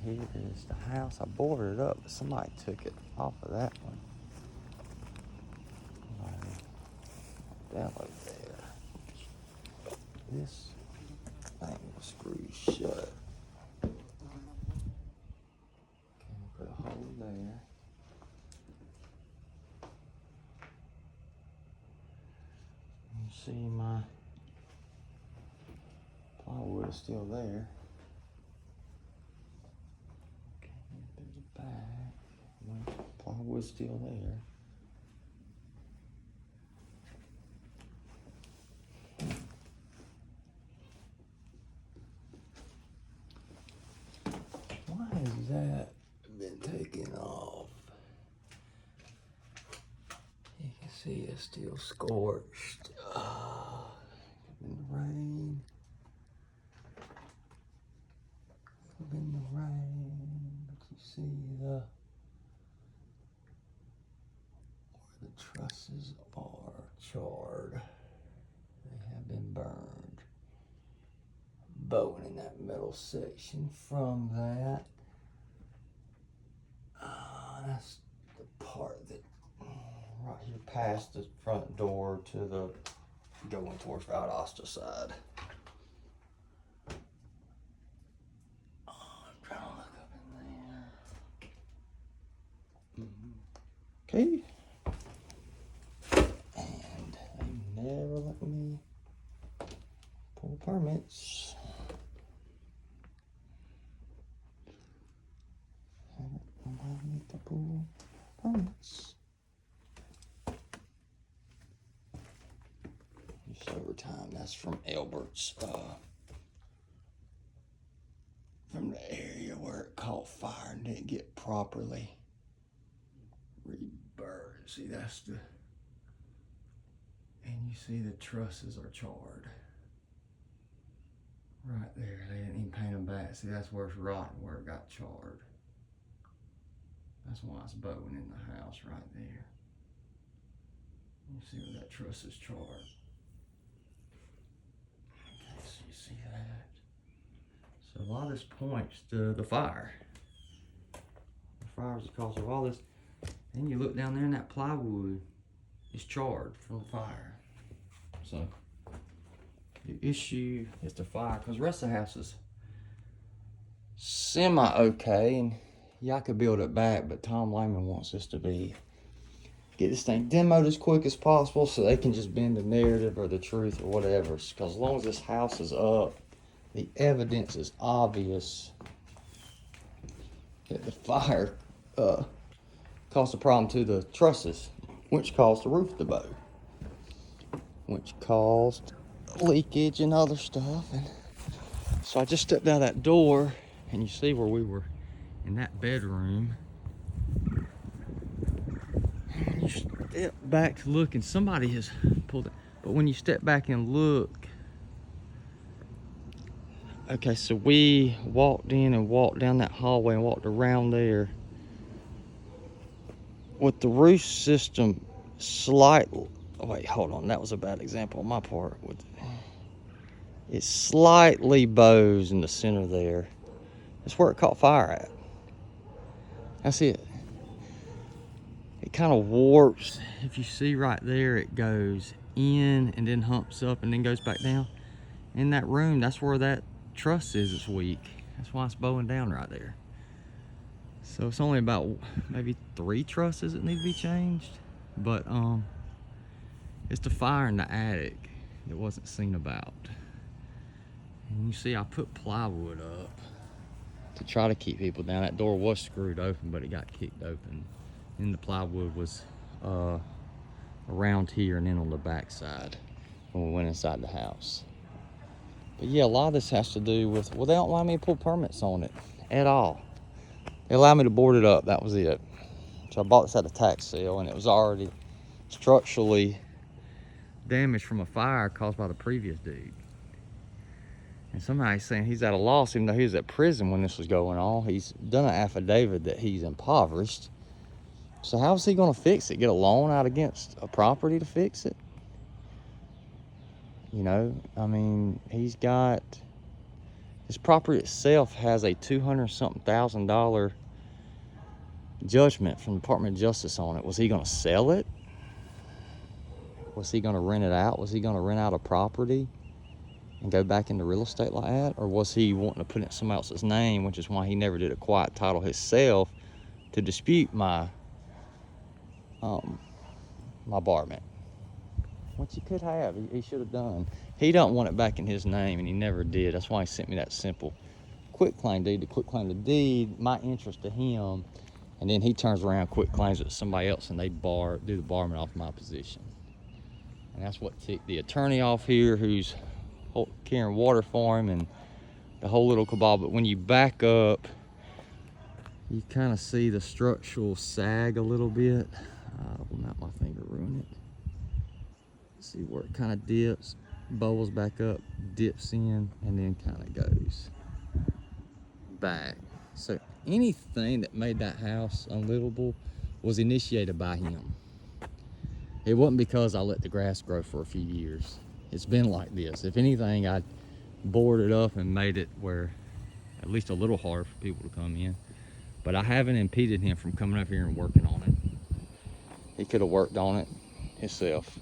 here is the house. I boarded it up, but somebody took it off of that one. Down over there. This thing was screwed shut. Okay, put a hole there. You see my plywood is still there. Okay, through the back. My plywood's still there. Why has that been taken off? You can see it's still scorched. In the rain. In the rain. But you see where the trusses are charred. They have been burned. Bone in that middle section from that. That's the part that right here past the front door to the going towards Valdosta side. Oh, I'm trying to look up in there. Okay. And they never let me pull permits. I need to pull permits. Just over time. That's from Elbert's. From the area where it caught fire and didn't get properly reburned. See, that's the. And you see the trusses are charred. Right there. They didn't even paint them back. See, that's where it's rotten, where it got charred. That's why it's bowing in the house right there. You see where that truss is charred. Okay, so you see that. So a lot of this points to the fire. The fire is the cause of all this. Then you look down there and that plywood is charred from the fire. So the issue is the fire, because the rest of the house is semi-okay. And yeah, I could build it back, but Tom Lehman wants us to get this thing demoed as quick as possible so they can just bend the narrative or the truth or whatever. Because as long as this house is up, the evidence is obvious that the fire caused a problem to the trusses, which caused the roof to bow, which caused leakage and other stuff. And so I just stepped out of that door, and you see where we were in that bedroom. When you step back to look, and somebody has pulled it, but when you step back and look, okay, so we walked in and walked down that hallway and walked around there with the roof system slightly. Wait, hold on, that was a bad example on my part. It slightly bows in the center there. That's where it caught fire at. That's it. It kind of warps. If you see right there, it goes in and then humps up and then goes back down. In that room, that's where that truss is. It's weak. That's why it's bowing down right there. So it's only about maybe 3 trusses that need to be changed. But it's the fire in the attic that wasn't seen about. And you see I put plywood up to try to keep people down. That door was screwed open, but it got kicked open. And the plywood was around here and then on the back side when we went inside the house. But yeah, a lot of this has to do with, well, they don't allow me to pull permits on it at all. They allow me to board it up, that was it. So I bought this at a tax sale, and it was already structurally damaged from a fire caused by the previous dude. And somebody's saying he's at a loss, even though he was at prison when this was going on. He's done an affidavit that he's impoverished. So how's he gonna fix it? Get a loan out against a property to fix it? You know, I mean, he's got His property itself has a $200-something thousand judgment from the Department of Justice on it. Was he gonna sell it? Was he gonna rent it out? Was he gonna rent out a property and go back into real estate like that? Or was he wanting to put it in somebody else's name, which is why he never did a quiet title himself to dispute my my barment? Which he could have, he should have done. He don't want it back in his name, and he never did. That's why he sent me that simple quitclaim deed to quitclaim the deed, my interest to him, and then he turns around, quitclaims it to somebody else, and they do the barment off my position. And that's what ticked the attorney off here, who's carrying water for him, and the whole little cabal. But when you back up, you kind of see the structural sag a little bit. Will not my finger ruin it. See where it kind of dips, bubbles back up, dips in, and then kind of goes back. So anything that made that house unlivable was initiated by him. It wasn't because I let the grass grow for a few years. It's been like this. If anything, I boarded up and made it where at least a little hard for people to come in. But I haven't impeded him from coming up here and working on it. He could have worked on it himself.